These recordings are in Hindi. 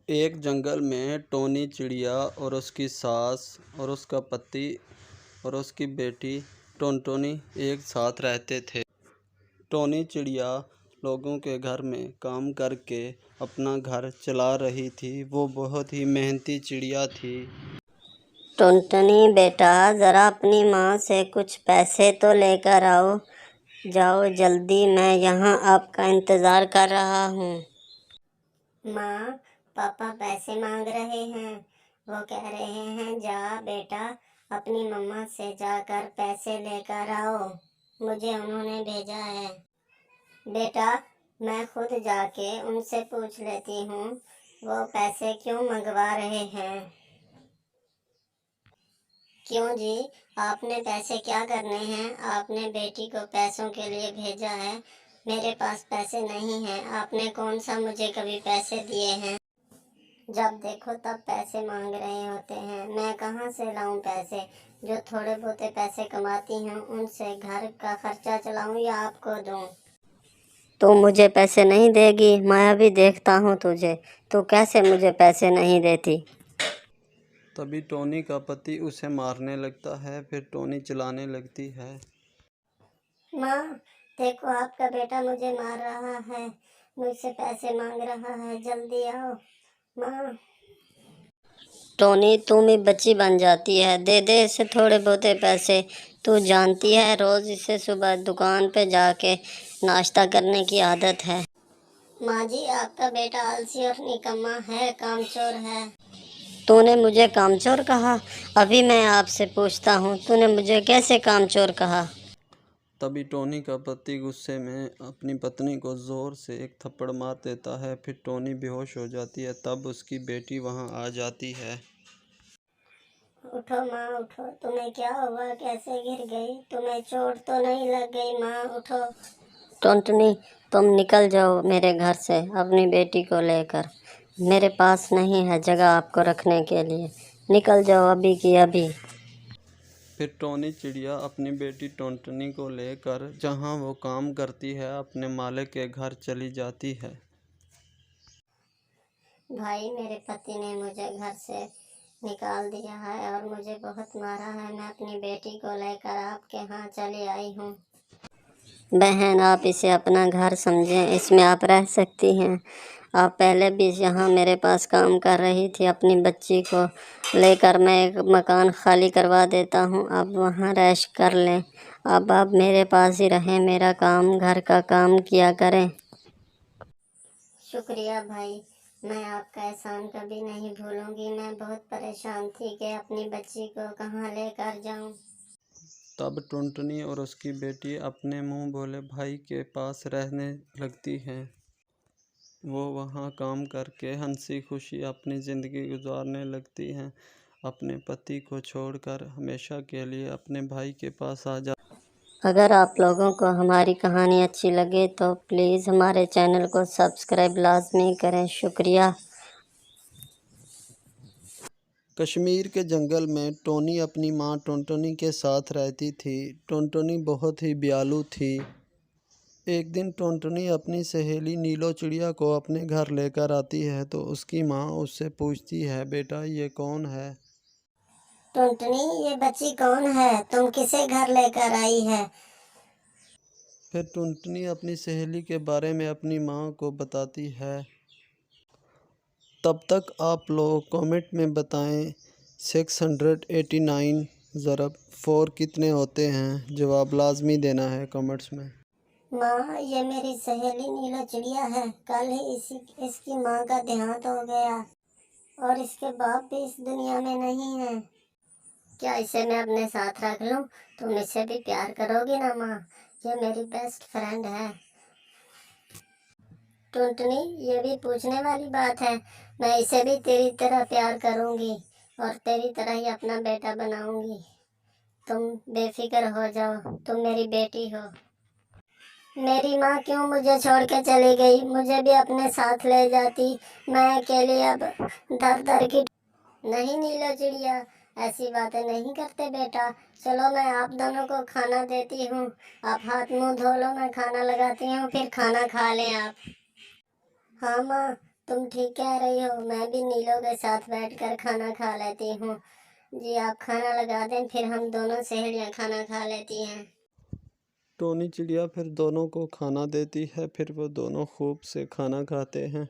एक जंगल में टोनी चिड़िया और उसकी सास और उसका पति और उसकी बेटी टोनटोनी एक साथ रहते थे। टोनी चिड़िया लोगों के घर में काम करके अपना घर चला रही थी। वो बहुत ही मेहनती चिड़िया थी। टुनटुनी बेटा, ज़रा अपनी माँ से कुछ पैसे तो लेकर आओ। जाओ जल्दी, मैं यहाँ आपका इंतज़ार कर रहा हूँ। माँ, पापा पैसे मांग रहे हैं। वो कह रहे हैं जा बेटा, अपनी मम्मा से जाकर पैसे लेकर आओ। मुझे उन्होंने भेजा है। बेटा, मैं खुद जाके उनसे पूछ लेती हूँ वो पैसे क्यों मंगवा रहे हैं। क्यों जी, आपने पैसे क्या करने हैं? आपने बेटी को पैसों के लिए भेजा है। मेरे पास पैसे नहीं हैं। आपने कौन सा मुझे कभी पैसे दिए हैं? जब देखो तब पैसे मांग रहे होते हैं। मैं कहाँ से लाऊं पैसे? जो थोड़े बहुते पैसे कमाती हूँ उनसे घर का खर्चा चलाऊं या आपको दूं? तू मुझे पैसे नहीं देगी? मैं अभी देखता हूँ तुझे। तू कैसे मुझे पैसे नहीं देती? तभी टोनी का पति उसे मारने लगता है। फिर टोनी चिल्लाने लगती है, माँ, देखो आपका बेटा मुझे मार रहा है, मुझसे पैसे मांग रहा है, जल्दी आओ। माँ, टोनी तुम ही बच्ची बन जाती है। दे दे इसे थोड़े बहुते पैसे। तू जानती है रोज इसे सुबह दुकान पे जाके नाश्ता करने की आदत है। माँ जी, आपका बेटा आलसी और निकम्मा है, कामचोर है। तूने मुझे कामचोर कहा? अभी मैं आपसे पूछता हूँ, तूने मुझे कैसे कामचोर कहा? तभी टोनी का पति गुस्से में अपनी पत्नी को जोर से एक थप्पड़ मार देता है। फिर टोनी बेहोश हो जाती है। तब उसकी बेटी वहां आ जाती है। उठो माँ, उठो। तुम्हें क्या हुआ? कैसे गिर गई? तुम्हें चोट तो नहीं लग गई? माँ उठो। टोंटनी, तुम निकल जाओ मेरे घर से अपनी बेटी को लेकर। मेरे पास नहीं है जगह आपको रखने के लिए। निकल जाओ अभी की अभी। फिर टोनी चिड़िया अपनी बेटी टोनटनी को लेकर जहां वो काम करती है अपने मालिक के घर चली जाती है। भाई, मेरे पति ने मुझे घर से निकाल दिया है और मुझे बहुत मारा है। मैं अपनी बेटी को लेकर आपके यहाँ चली आई हूँ। बहन, आप इसे अपना घर समझें, इसमें आप रह सकती हैं। आप पहले भी यहाँ मेरे पास काम कर रही थी। अपनी बच्ची को लेकर मैं एक मकान खाली करवा देता हूँ, आप वहाँ रैश कर लें। अब आप मेरे पास ही रहें, मेरा काम घर का काम किया करें। शुक्रिया भाई, मैं आपका एहसान कभी नहीं भूलूंगी। मैं बहुत परेशान थी कि अपनी बच्ची को कहाँ लेकर जाऊँ। तब टुनटुनी और उसकी बेटी अपने मुंह भोले भाई के पास रहने लगती हैं। वो वहाँ काम करके हंसी खुशी अपनी ज़िंदगी गुजारने लगती हैं। अपने पति को छोड़कर हमेशा के लिए अपने भाई के पास आ जा। अगर आप लोगों को हमारी कहानी अच्छी लगे तो प्लीज़ हमारे चैनल को सब्सक्राइब लाजमी करें। शुक्रिया। कश्मीर के जंगल में टोनी अपनी माँ टुनटुनी के साथ रहती थी। टुनटुनी बहुत ही दयालु थी। एक दिन टुनटुनी अपनी सहेली नीलो चिड़िया को अपने घर लेकर आती है तो उसकी माँ उससे पूछती है, बेटा ये कौन है? टुनटुनी, ये बच्ची कौन है? तुम किसे घर लेकर आई है? फिर टुनटुनी अपनी सहेली के बारे में अपनी माँ को बताती है। तब तक आप लोग कमेंट में बताएं 689 ज़रब 4 कितने होते हैं। जवाब लाजमी देना है कमेंट्स में। माँ, ये मेरी सहेली नीला चिड़िया है। कल ही इसकी माँ का देहांत हो गया और इसके बाप भी इस दुनिया में नहीं है। क्या इसे मैं अपने साथ रख लूं? तुम इससे भी प्यार करोगी ना माँ? ये मेरी बेस्ट फ्रेंड है। टुनटुनी, ये भी पूछने वाली बात है। मैं इसे भी तेरी तरह प्यार करूंगी और तेरी तरह ही अपना बेटा बनाऊंगी। तुम बेफिक्र हो जाओ, तुम मेरी बेटी हो। मेरी माँ क्यों मुझे छोड़ के चली गई? मुझे भी अपने साथ ले जाती। मैं अकेली अब दर दर की। नहीं नीलो चिड़िया, ऐसी बातें नहीं करते बेटा। चलो, मैं आप दोनों को खाना देती हूँ। आप हाथ मुंह धो लो, मैं खाना लगाती हूँ, फिर खाना खा लें आप। हाँ माँ, तुम ठीक कह रही हो, मैं भी नीलो के साथ बैठकर खाना खा लेती हूँ। जी आप खाना लगा दें, फिर हम दोनों सहेलियाँ खाना खा लेती हैं। टोनी चिड़िया फिर दोनों को खाना देती है, फिर वो दोनों खूब से खाना खाते हैं।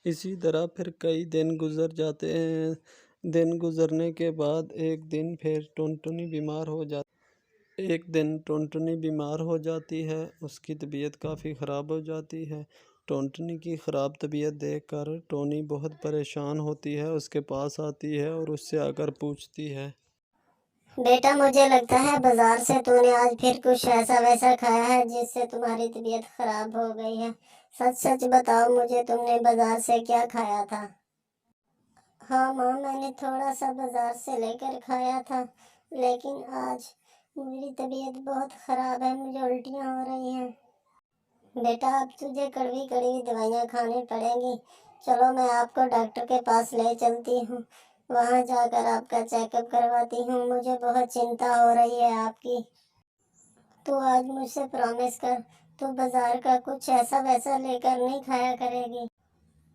इसी तरह फिर कई दिन गुजर जाते हैं। दिन गुजरने के बाद एक दिन फिर टुनटुनी बीमार हो जाती एक दिन टुनटुनी बीमार हो जाती है। उसकी तबीयत काफ़ी ख़राब हो जाती है। टुनटुनी की ख़राब तबीयत देखकर टोनी बहुत परेशान होती है, उसके पास आती है और उससे आकर पूछती है। बेटा मुझे लगता है बाजार से तूने आज फिर कुछ ऐसा वैसा खाया है जिससे तुम्हारी तबीयत खराब हो गई है। सच सच बताओ मुझे, तुमने बाजार से क्या खाया था? हाँ माँ, मैंने थोड़ा सा बाजार से लेकर खाया था, लेकिन आज मेरी तबीयत बहुत खराब है, मुझे उल्टियाँ हो रही हैं। बेटा अब तुझे कड़वी कड़वी दवाइयाँ खानी पड़ेंगी। चलो मैं आपको डॉक्टर के पास ले चलती हूँ, वहाँ जाकर आपका चेकअप करवाती हूँ। मुझे बहुत चिंता हो रही है आपकी। तू आज मुझसे प्रॉमिस कर, तू बाजार का कुछ ऐसा वैसा लेकर नहीं खाया करेगी।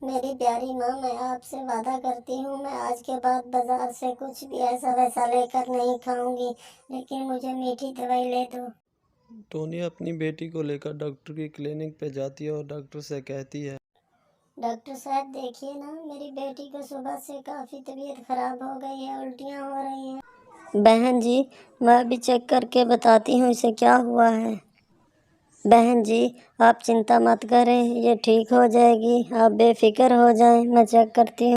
मेरी प्यारी माँ, मैं आपसे वादा करती हूँ मैं आज के बाद बाजार से कुछ भी ऐसा वैसा लेकर नहीं खाऊंगी, लेकिन मुझे मीठी दवाई ले दो। टोनी अपनी बेटी को लेकर डॉक्टर की क्लिनिक पे जाती है और डॉक्टर से कहती है। डॉक्टर साहब देखिए ना, मेरी बेटी को सुबह से काफ़ी तबीयत खराब हो गई है, उल्टियाँ हो रही हैं। बहन जी, मैं अभी चेक करके बताती हूँ इसे क्या हुआ है। बहन जी, आप चिंता मत करें, ये ठीक हो जाएगी, आप बेफिक्र हो जाएं, मैं चेक करती हूँ।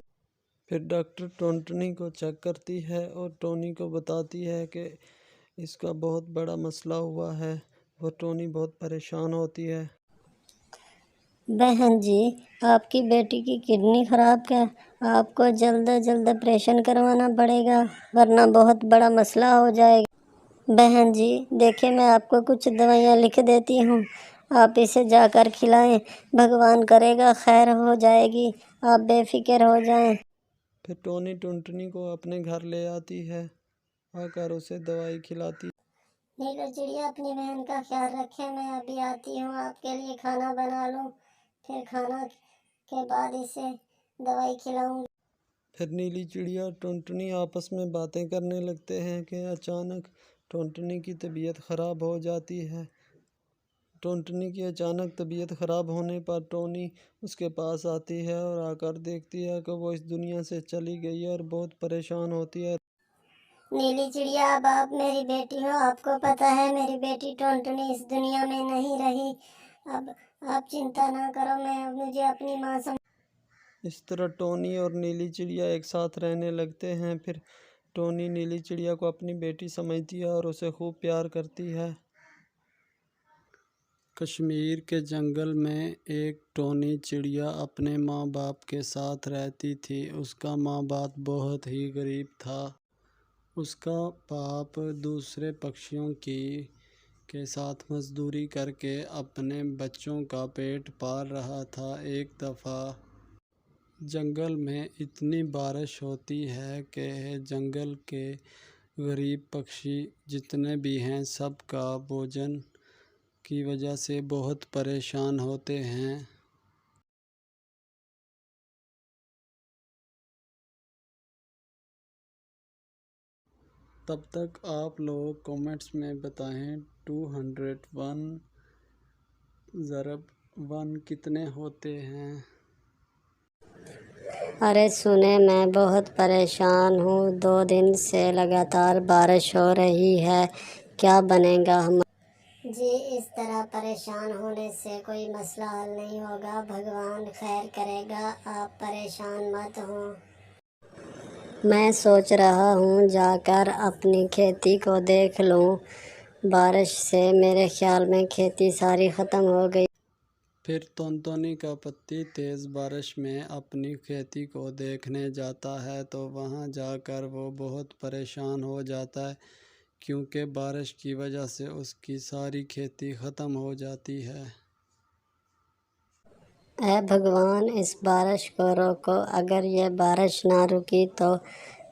फिर डॉक्टर टोनटनी को चेक करती है और टोनी को बताती है कि इसका बहुत बड़ा मसला हुआ है। वो टोनी बहुत परेशान होती है। बहन जी, आपकी बेटी की किडनी खराब है, आपको जल्द से जल्द ऑपरेशन करवाना पड़ेगा, वरना बहुत बड़ा मसला हो जाएगा। बहन जी देखिए, मैं आपको कुछ दवाइयाँ लिख देती हूँ, आप इसे जाकर खिलाएं, भगवान करेगा खैर हो जाएगी, आप बेफिक्र हो जाएं। फिर टोनी टुनटुनी को अपने घर ले आती है, आकर उसे दवाई खिलाती। नीलो चिड़िया, अपनी बहन का ख्याल रखें, मैं अभी आती हूँ, आपके लिए खाना बना लूँ, फिर खाना के बाद इसे दवाई खिलाऊंगी। फिर नीली चिड़िया और टुनटुनी आपस में बातें करने लगते हैं कि अचानक टुनटुनी की तबीयत ख़राब हो जाती है। टुनटुनी की अचानक तबीयत ख़राब होने पर टोनी उसके पास आती है और आकर देखती है कि वो इस दुनिया से चली गई है और बहुत परेशान होती है। नीली चिड़िया, अब आप मेरी बेटी हो, आपको पता है मेरी बेटी टुनटुनी इस दुनिया में नहीं रही। अब आप चिंता ना करो, मैं अब मुझे अपनी माँ समझ। इस तरह टोनी और नीली चिड़िया एक साथ रहने लगते हैं। फिर टोनी नीली चिड़िया को अपनी बेटी समझती है और उसे खूब प्यार करती है। कश्मीर के जंगल में एक टोनी चिड़िया अपने माँ बाप के साथ रहती थी। उसका माँ बाप बहुत ही गरीब था। उसका बाप दूसरे पक्षियों की के साथ मजदूरी करके अपने बच्चों का पेट पाल रहा था। एक दफ़ा जंगल में इतनी बारिश होती है कि जंगल के गरीब पक्षी जितने भी हैं सबका भोजन की वजह से बहुत परेशान होते हैं। तब तक आप लोग कमेंट्स में बताएं 201 ज़रब 1 कितने होते हैं। अरे सुने, मैं बहुत परेशान हूँ, 2 दिन से लगातार बारिश हो रही है, क्या बनेगा हम? जी इस तरह परेशान होने से कोई मसला हल नहीं होगा, भगवान खैर करेगा, आप परेशान मत हो। मैं सोच रहा हूँ जाकर अपनी खेती को देख लूँ, बारिश से मेरे ख्याल में खेती सारी ख़त्म हो गई। फिर तोनतोनी का पत्ती तेज़ बारिश में अपनी खेती को देखने जाता है, तो वहाँ जाकर वो बहुत परेशान हो जाता है क्योंकि बारिश की वजह से उसकी सारी खेती ख़त्म हो जाती है। ऐ भगवान, इस बारिश को रोको, अगर ये बारिश ना रुकी तो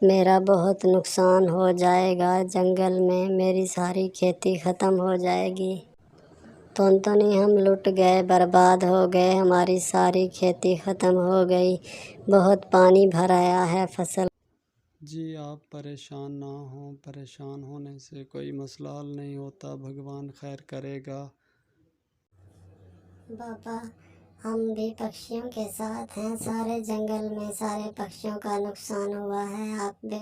मेरा बहुत नुकसान हो जाएगा, जंगल में मेरी सारी खेती ख़त्म हो जाएगी। टुनटुनी हम लुट गए, बर्बाद हो गए, हमारी सारी खेती ख़त्म हो गई, बहुत पानी भर आया है फसल। जी आप परेशान ना हो, परेशान होने से कोई मसला हल नहीं होता, भगवान खैर करेगा। पापा हम भी पक्षियों के साथ हैं, सारे जंगल में सारे पक्षियों का नुकसान हुआ है, आप भी